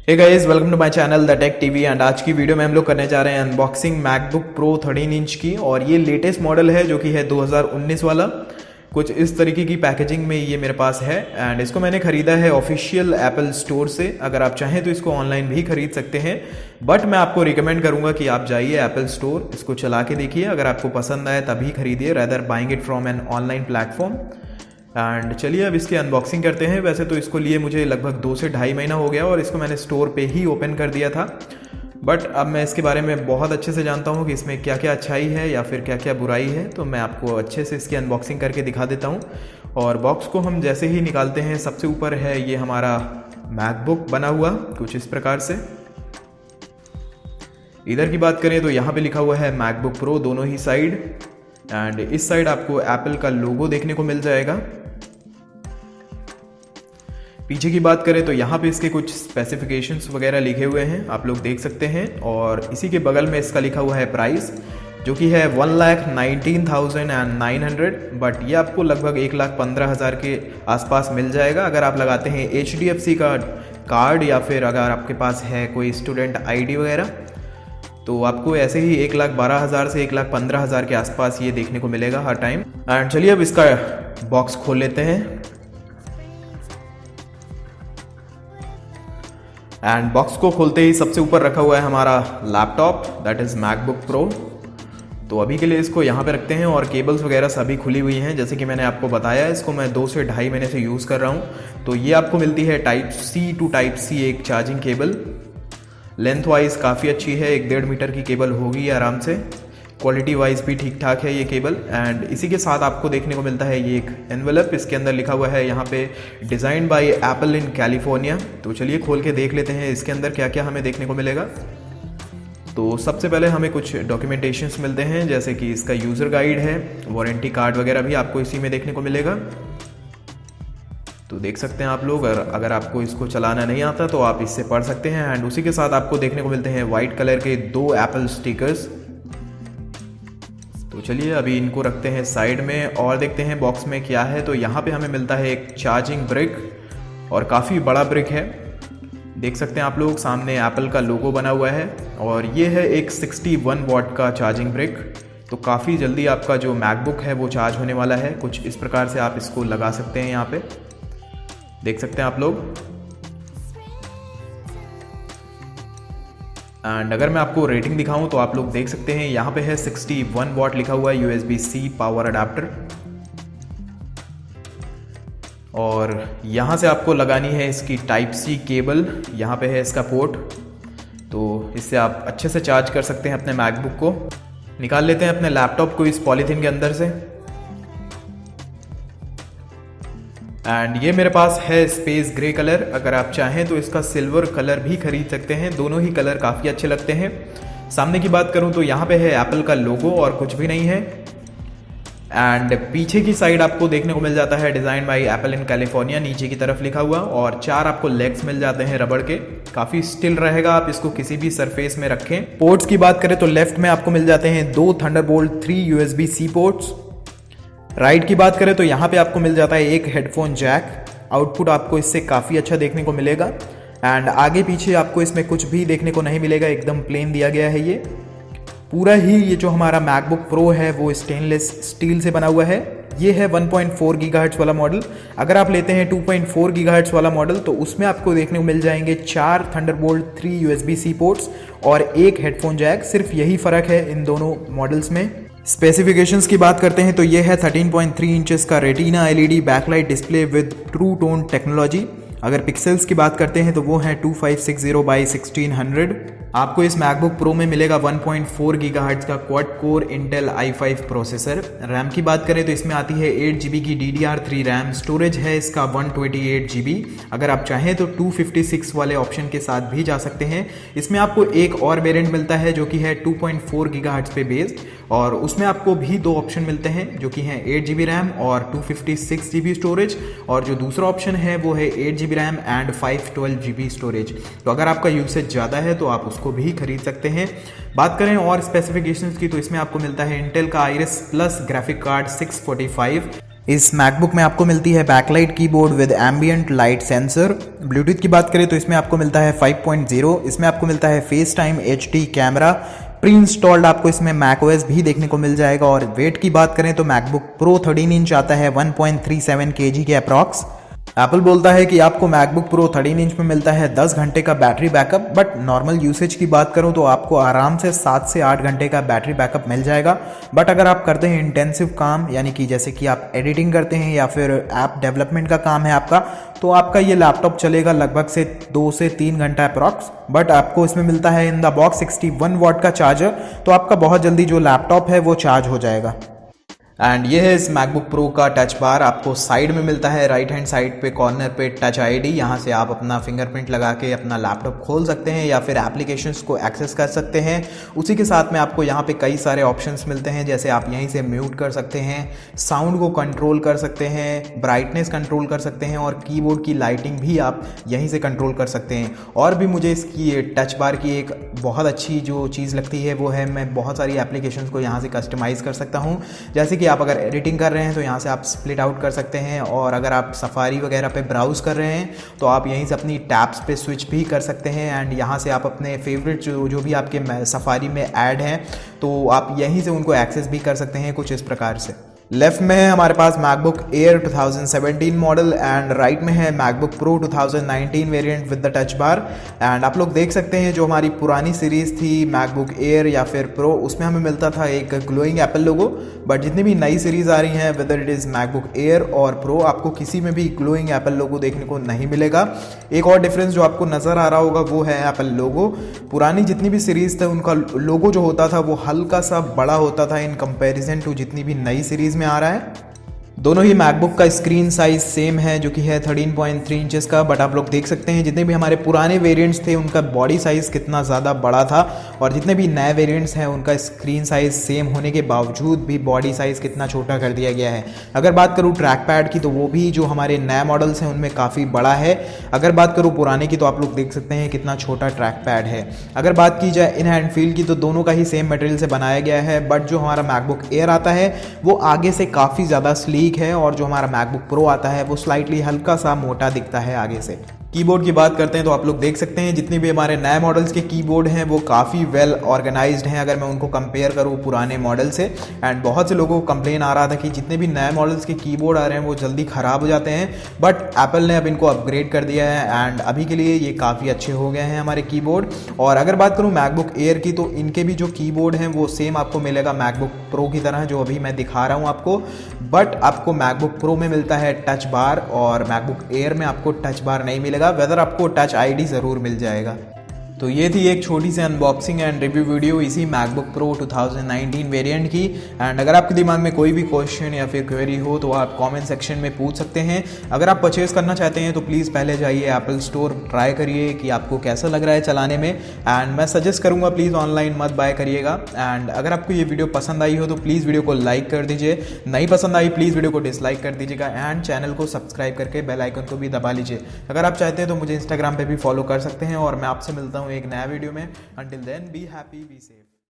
Hey guys, welcome to my channel the tech TV. And आज की video में हम लोग करने जा रहे हैं अनबॉक्सिंग मैकबुक प्रो 13 इंच की। और ये लेटेस्ट मॉडल है जो कि है 2019 वाला। कुछ इस तरीके की पैकेजिंग में ये मेरे पास है। एंड इसको मैंने खरीदा है ऑफिशियल एप्पल स्टोर से। अगर आप चाहें तो इसको ऑनलाइन भी खरीद सकते हैं, बट मैं आपको रिकमेंड करूंगा कि आप जाइए एप्पल स्टोर, इसको चला के देखिए। अगर आपको पसंद आए तभी खरीदिए, rather buying it from an online platform. And चलिए अब इसकी अनबॉक्सिंग करते हैं। वैसे तो इसको लिए मुझे लगभग 2 से ढाई महीना हो गया और इसको मैंने स्टोर पे ही ओपन कर दिया था। बट अब मैं इसके बारे में बहुत अच्छे से जानता हूँ कि इसमें क्या क्या अच्छाई है या फिर क्या क्या बुराई है, तो मैं आपको अच्छे से इसकी अनबॉक्सिंग करके दिखा देता हूँ। और बॉक्स को हम जैसे ही निकालते हैं, सबसे ऊपर है ये हमारा मैकबुक बना हुआ कुछ इस प्रकार से। इधर की बात करें तो यहाँ पे लिखा हुआ है मैकबुक प्रो दोनों ही साइड। एंड इस साइड आपको एप्पल का लोगो देखने को मिल जाएगा। पीछे की बात करें तो यहाँ पे इसके कुछ स्पेसिफिकेशंस वगैरह लिखे हुए हैं, आप लोग देख सकते हैं। और इसी के बगल में इसका लिखा हुआ है प्राइस, जो कि है 1,19,900। बट ये आपको लगभग 1,15,000 के आसपास मिल जाएगा अगर आप लगाते हैं HDFC का कार्ड, या फिर अगर आपके पास है कोई स्टूडेंट ID वगैरह, तो आपको ऐसे ही 1,12,000 से 1,15,000 के आसपास ये देखने को मिलेगा हर टाइम। एंड चलिए अब इसका बॉक्स खोल लेते हैं। एंड बॉक्स को खोलते ही सबसे ऊपर रखा हुआ है हमारा laptop, that is MacBook pro. तो अभी के लिए इसको यहाँ पे रखते हैं। और केबल्स वगैरह सभी खुली हुई हैं, जैसे कि मैंने आपको बताया। इसको मैं 2 से ढाई महीने से यूज़ कर रहा हूँ। तो ये आपको मिलती है Type-C to Type-C एक चार्जिंग केबल। लेंथ वाइज काफ़ी अच्छी है, 1.5 मीटर की केबल होगी आराम से। क्वालिटी वाइज भी ठीक ठाक है ये केबल। एंड इसी के साथ आपको देखने को मिलता है ये एक एनवेलप। इसके अंदर लिखा हुआ है यहाँ पे design by apple in California. तो चलिए खोल के देख लेते हैं इसके अंदर क्या क्या हमें देखने को मिलेगा। तो सबसे पहले हमें कुछ डॉक्यूमेंटेशंस मिलते हैं, जैसे कि इसका यूज़र गाइड है, वारंटी कार्ड वगैरह भी आपको इसी में देखने को मिलेगा। तो देख सकते हैं आप लोग। अगर आपको इसको चलाना नहीं आता तो आप इससे पढ़ सकते हैं। एंड उसी के साथ आपको देखने को मिलते हैं वाइट कलर के 2 एप्पल स्टिकर्स। तो चलिए अभी इनको रखते हैं साइड में और देखते हैं बॉक्स में क्या है। तो यहाँ पे हमें मिलता है एक चार्जिंग ब्रिक, और काफ़ी बड़ा ब्रिक है। देख सकते हैं आप लोग, सामने एप्पल का लोगो बना हुआ है। और ये है एक 61 वॉट का चार्जिंग ब्रिक। तो काफ़ी जल्दी आपका जो मैकबुक है वो चार्ज होने वाला है। कुछ इस प्रकार से आप इसको लगा सकते हैं, यहाँ पे देख सकते हैं आप लोग। एंड अगर मैं आपको रेटिंग दिखाऊं तो आप लोग देख सकते हैं यहाँ पे है 61 वॉट लिखा हुआ है, USB-C पावर अडाप्टर। और यहाँ से आपको लगानी है इसकी Type-C केबल, यहाँ पे है इसका पोर्ट। तो इससे आप अच्छे से चार्ज कर सकते हैं अपने मैकबुक को। निकाल लेते हैं अपने लैपटॉप को इस पॉलीथीन के अंदर से। एंड ये मेरे पास है स्पेस ग्रे कलर। अगर आप चाहें तो इसका सिल्वर कलर भी खरीद सकते हैं, दोनों ही कलर काफ़ी अच्छे लगते हैं। सामने की बात करूं तो यहाँ पे है एप्पल का लोगो और कुछ भी नहीं है। एंड पीछे की साइड आपको देखने को मिल जाता है design by apple in California, नीचे की तरफ लिखा हुआ। और 4 आपको लेग्स मिल जाते हैं रबड़ के, काफ़ी स्टिल रहेगा, आप इसको किसी भी सरफेस में रखें। पोर्ट्स की बात करें तो लेफ्ट में आपको मिल जाते हैं 2 थंडरबोल्ट 3 USB-C पोर्ट्स। राइट की बात करें तो यहाँ पे आपको मिल जाता है एक हेडफोन जैक। आउटपुट आपको इससे काफ़ी अच्छा देखने को मिलेगा। एंड आगे पीछे आपको इसमें कुछ भी देखने को नहीं मिलेगा, एकदम प्लेन दिया गया है। ये पूरा ही ये जो हमारा मैकबुक प्रो है वो स्टेनलेस स्टील से बना हुआ है। ये है 1.4 गीगाहर्ट्ज़ वाला मॉडल। अगर आप लेते हैं 2.4 गीगाहर्ट्ज़ वाला मॉडल तो उसमें आपको देखने को मिल जाएंगे 4 थंडरबोल्ट 3 USB-C पोर्ट्स और एक हेडफोन जैक। सिर्फ यही फ़र्क है इन दोनों मॉडल्स में। स्पेसिफिकेशंस की बात करते हैं तो ये है 13.3 इंचेस का retina LED backlight display with true tone technology. अगर पिक्सल्स की बात करते हैं तो वो है 2560 बाई 1600। आपको इस मैकबुक प्रो में मिलेगा 1.4 गीगाहर्ट्ज़ का quad core Intel i5 processor. RAM की बात करें तो इसमें आती है 8 GB की DDR3 रैम। स्टोरेज है इसका 128 GB। अगर आप चाहें तो 256 वाले ऑप्शन के साथ भी जा सकते हैं। इसमें आपको एक और वेरिएंट मिलता है जो कि है 2.4 गीगाहर्ट्ज़ पे बेस्ड, और उसमें आपको भी 2 ऑप्शन मिलते हैं जो कि हैं 8 GB रैम और 256 GB स्टोरेज। और जो दूसरा ऑप्शन है वो है 8 GB RAM and 512 GB storage. तो अगर आपका यूसेज ज़्यादा है तो आप उसको भी खरीद सकते हैं। बात करें और स्पेसिफिकेशंस की तो इसमें आपको मिलता है इंटेल का Iris Plus ग्राफिक कार्ड 645। इस मैकबुक में आपको मिलती है backlight keyboard with ambient light sensor. Bluetooth की बात करें तो इसमें आपको मिलता है 5.0, इसमें आपको मिलता है face time HD camera. Pre installed आपको इसमें macOS भी देखने को मिल जाएगा। और वेट की बात करें तो मैकबुक प्रो 13 इंच आता है 1.37 kg के अप्रॉक्स। एप्पल बोलता है कि आपको मैकबुक प्रो 13 इंच में मिलता है 10 घंटे का battery backup, but normal usage की बात करूं तो आपको आराम से 7 से 8 घंटे का बैटरी बैकअप मिल जाएगा। बट अगर आप करते हैं इंटेंसिव काम, यानी कि जैसे कि आप एडिटिंग करते हैं या फिर ऐप डेवलपमेंट का काम है आपका, तो आपका ये लैपटॉप चलेगा लगभग से 2 से 3 घंटा अप्रॉक्स। बट आपको इसमें मिलता है इन द बॉक्स 61 वाट का चार्जर, तो आपका बहुत जल्दी जो लैपटॉप है वो चार्ज हो जाएगा। एंड ये है इस मैकबुक प्रो का टच बार। आपको साइड में मिलता है, राइट हैंड साइड पे कॉर्नर पे टच आईडी। यहाँ से आप अपना फिंगरप्रिंट लगा के अपना लैपटॉप खोल सकते हैं या फिर एप्लीकेशंस को एक्सेस कर सकते हैं। उसी के साथ में आपको यहाँ पे कई सारे ऑप्शंस मिलते हैं, जैसे आप यहीं से म्यूट कर सकते हैं, साउंड को कंट्रोल कर सकते हैं, ब्राइटनेस कंट्रोल कर सकते हैं और कीबोर्ड की लाइटिंग भी आप यहीं से कंट्रोल कर सकते हैं। और भी मुझे इसकी टच बार की एक बहुत अच्छी जो चीज़ लगती है वो है, मैं बहुत सारी एप्लीकेशंस को यहाँ से कस्टमाइज़ कर सकता हूँ। जैसे कि आप अगर एडिटिंग कर रहे हैं तो यहाँ से आप स्प्लिट आउट कर सकते हैं, और अगर आप सफारी वगैरह पे ब्राउज़ कर रहे हैं तो आप यहीं से अपनी टैब्स पे स्विच भी कर सकते हैं। एंड यहाँ से आप अपने फेवरेट जो भी आपके सफारी में ऐड हैं तो आप यहीं से उनको एक्सेस भी कर सकते हैं कुछ इस प्रकार से। लेफ्ट में है हमारे पास MacBook Air 2017 model and right में है MacBook Pro 2019 variant with the touch bar. And आप लोग देख सकते हैं जो हमारी पुरानी सीरीज़ थी मैकबुक एयर या फिर प्रो, उसमें हमें मिलता था एक ग्लोइंग एप्पल लोगो। बट जितनी भी नई सीरीज़ आ रही हैं, whether it is MacBook air और प्रो, आपको किसी में भी ग्लोइंग एप्पल लोगो देखने को नहीं मिलेगा। एक और डिफरेंस जो आपको नज़र आ रहा होगा वो है एप्पल लोगो। पुरानी जितनी भी सीरीज़ थे उनका लोगो जो होता था वो हल्का सा बड़ा होता था इन कंपेरिजन टू जितनी भी नई सीरीज़ में आ रहा है। दोनों ही मैकबुक का स्क्रीन साइज सेम है जो कि है 13.3 इंचेस का। बट आप लोग देख सकते हैं जितने भी हमारे पुराने वेरिएंट्स थे उनका बॉडी साइज़ कितना ज़्यादा बड़ा था, और जितने भी नए वेरिएंट्स हैं उनका स्क्रीन साइज सेम होने के बावजूद भी बॉडी साइज़ कितना छोटा कर दिया गया है। अगर बात करूँ ट्रैक पैड की तो वो भी जो हमारे नए मॉडल्स हैं उनमें काफ़ी बड़ा है। अगर बात करूँ पुराने की तो आप लोग देख सकते हैं कितना छोटा ट्रैक पैड है। अगर बात की जाए इन हैंड फील की तो दोनों का ही सेम मटेरियल से बनाया गया है, बट जो हमारा मैकबुक एयर आता है वो आगे से काफ़ी ज़्यादा स्लीक है, और जो हमारा मैकबुक प्रो आता है वो स्लाइटली हल्का सा मोटा दिखता है आगे से। कीबोर्ड की बात करते हैं तो आप लोग देख सकते हैं जितने भी हमारे नए मॉडल्स के कीबोर्ड हैं वो काफ़ी वेल ऑर्गेनाइज्ड हैं अगर मैं उनको कंपेयर करूँ पुराने मॉडल से। एंड बहुत से लोगों को कंप्लेन आ रहा था कि जितने भी नए मॉडल्स के कीबोर्ड आ रहे हैं वो जल्दी ख़राब हो जाते हैं, बट एप्पल ने अब इनको अपग्रेड कर दिया है एंड अभी के लिए ये काफ़ी अच्छे हो गए हैं हमारे कीबोर्ड। और अगर बात करूँ मैकबुक एयर की तो इनके भी जो कीबोर्ड हैं वो सेम आपको मिलेगा मैकबुक प्रो की तरह जो अभी मैं दिखा रहा हूँ आपको, बट आपको मैकबुक प्रो में मिलता है टच बार और मैकबुक एयर में आपको टच बार नहीं मिलेगा, वेदर आपको टच आईडी ज़रूर मिल जाएगा। तो ये थी एक छोटी सी अनबॉक्सिंग एंड रिव्यू वीडियो इसी मैकबुक प्रो 2019 वेरिएंट की। एंड अगर आपके दिमाग में कोई भी क्वेश्चन या फिर क्वेरी हो तो आप कमेंट सेक्शन में पूछ सकते हैं। अगर आप परचेज़ करना चाहते हैं तो प्लीज़ पहले जाइए एप्पल स्टोर, ट्राई करिए कि आपको कैसा लग रहा है चलाने में। एंड मैं सजेस्ट करूँगा प्लीज़ ऑनलाइन मत बाय करिएगा। एंड अगर आपको ये वीडियो पसंद आई हो तो प्लीज़ वीडियो को लाइक कर दीजिए, नहीं पसंद आई प्लीज़ वीडियो को डिसलाइक कर दीजिएगा एंड चैनल को सब्सक्राइब करके बेल आइकन को भी दबा लीजिए। अगर आप चाहते हैं तो मुझे इंस्टाग्राम पे भी फॉलो कर सकते हैं और मैं आपसे मिलता हूँ एक नया वीडियो में। Until then, be happy, be safe.